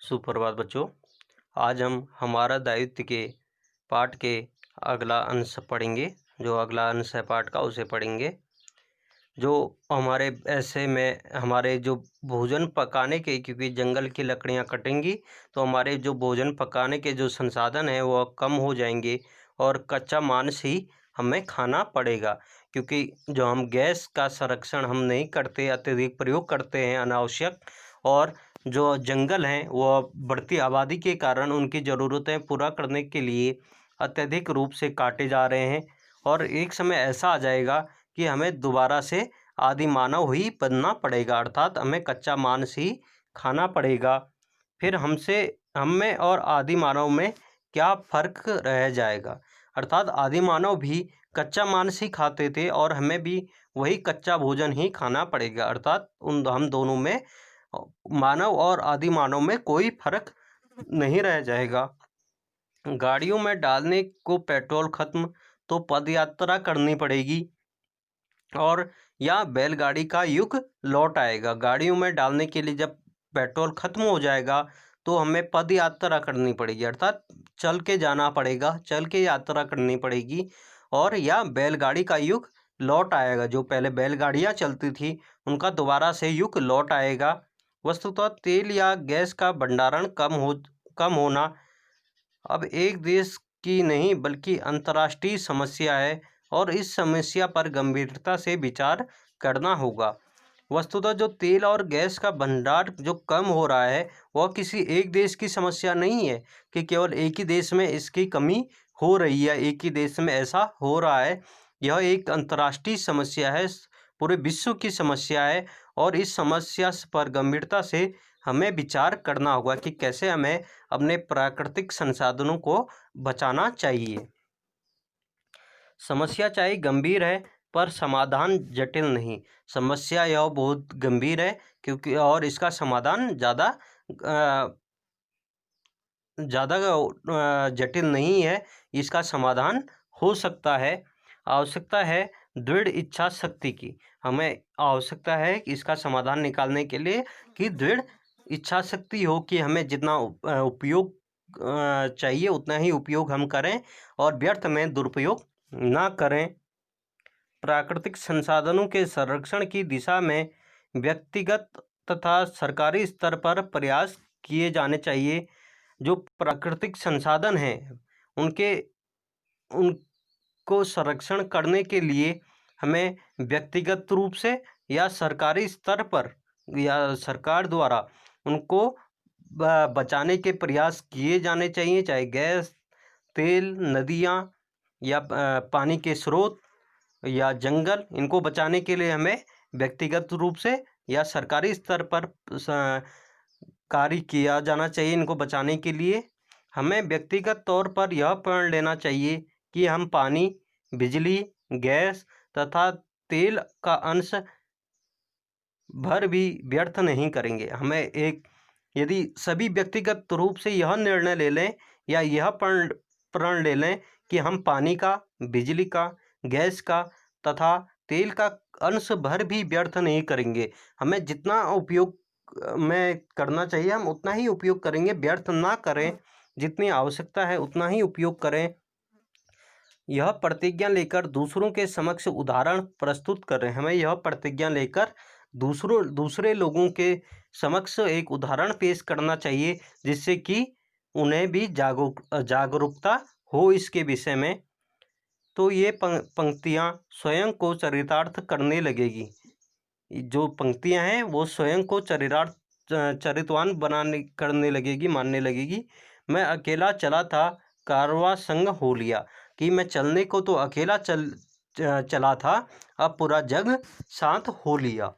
सुप्रभात बच्चों। आज हम हमारा दायित्व के पाठ के अगला अंश पढ़ेंगे। जो अगला अंश है पाठ का उसे पढ़ेंगे। जो हमारे ऐसे में हमारे जो भोजन पकाने के, क्योंकि जंगल की लकड़ियां कटेंगी तो हमारे जो भोजन पकाने के जो संसाधन हैं वो कम हो जाएंगे और कच्चा मांस ही हमें खाना पड़ेगा। क्योंकि जो हम गैस का संरक्षण हम नहीं करते, अत्यधिक प्रयोग करते हैं अनावश्यक, और जो जंगल हैं वो बढ़ती आबादी के कारण उनकी ज़रूरतें पूरा करने के लिए अत्यधिक रूप से काटे जा रहे हैं। और एक समय ऐसा आ जाएगा कि हमें दोबारा से आदि मानव ही बनना पड़ेगा, अर्थात हमें कच्चा मांस ही खाना पड़ेगा। फिर हम में और आदि मानव में क्या फ़र्क रह जाएगा? अर्थात आदि मानव भी कच्चा मांस ही खाते थे और हमें भी वही कच्चा भोजन ही खाना पड़ेगा। अर्थात हम दोनों में, मानव और आदि मानव में कोई फर्क नहीं रह जाएगा। गाड़ियों में डालने को पेट्रोल खत्म तो पद यात्रा करनी पड़ेगी और या बैलगाड़ी का युग लौट आएगा। गाड़ियों में डालने के लिए जब पेट्रोल खत्म हो जाएगा तो हमें पद यात्रा करनी पड़ेगी, अर्थात चल के जाना पड़ेगा, चल के यात्रा करनी पड़ेगी। और या बैलगाड़ी का युग लौट आएगा। जो पहले बैलगाड़ियां चलती थी उनका दोबारा से युग लौट आएगा। वस्तुतः तेल या गैस का भंडारण कम होना अब एक देश की नहीं बल्कि अंतर्राष्ट्रीय समस्या है और इस समस्या पर गंभीरता से विचार करना होगा। वस्तुतः जो तेल और गैस का भंडार जो कम हो रहा है वह किसी एक देश की समस्या नहीं है कि केवल एक ही देश में इसकी कमी हो रही है, एक ही देश में ऐसा हो रहा है। यह एक अंतर्राष्ट्रीय समस्या है, पूरे विश्व की समस्या है और इस समस्या पर गंभीरता से हमें विचार करना होगा कि कैसे हमें अपने प्राकृतिक संसाधनों को बचाना चाहिए। समस्या चाहे गंभीर है पर समाधान जटिल नहीं। समस्या यह बहुत गंभीर है क्योंकि और इसका समाधान ज़्यादा जटिल नहीं है। इसका समाधान हो सकता है। आवश्यकता है दृढ़ इच्छा शक्ति की। हमें आवश्यकता है कि इसका समाधान निकालने के लिए कि दृढ़ इच्छा शक्ति हो कि हमें जितना उपयोग चाहिए उतना ही उपयोग हम करें और व्यर्थ में दुरुपयोग ना करें। प्राकृतिक संसाधनों के संरक्षण की दिशा में व्यक्तिगत तथा सरकारी स्तर पर प्रयास किए जाने चाहिए। जो प्राकृतिक संसाधन हैं उनको संरक्षण करने के लिए हमें व्यक्तिगत रूप से या सरकारी स्तर पर या सरकार द्वारा उनको बचाने के प्रयास किए जाने चाहिए। चाहे गैस, तेल, नदियाँ या पानी के स्रोत या जंगल, इनको बचाने के लिए हमें व्यक्तिगत रूप से या सरकारी स्तर पर कार्य किया जाना चाहिए। इनको बचाने के लिए हमें व्यक्तिगत तौर पर यह प्रण लेना चाहिए कि हम पानी, बिजली, गैस तथा तेल का अंश भर भी व्यर्थ नहीं करेंगे। यदि सभी व्यक्तिगत रूप से यह निर्णय ले लें या यह प्रण ले लें कि हम पानी का, बिजली का, गैस का तथा तेल का अंश भर भी व्यर्थ नहीं करेंगे, हमें जितना उपयोग में करना चाहिए हम उतना ही उपयोग करेंगे, व्यर्थ ना करें, जितनी आवश्यकता है उतना ही उपयोग करें। यह प्रतिज्ञा लेकर दूसरों के समक्ष उदाहरण प्रस्तुत कर रहे हैं। हमें यह प्रतिज्ञा लेकर दूसरे लोगों के समक्ष एक उदाहरण पेश करना चाहिए जिससे कि उन्हें भी जागरूकता हो इसके विषय में। तो ये पंक्तियाँ स्वयं को चरितार्थ करने लगेगी। जो पंक्तियाँ हैं वो स्वयं को चरितवान करने लगेगी, मानने लगेगी। मैं अकेला चला था, कारवां संग हो लिया। कि मैं चलने को तो अकेला चला था, अब पूरा जग साथ हो लिया।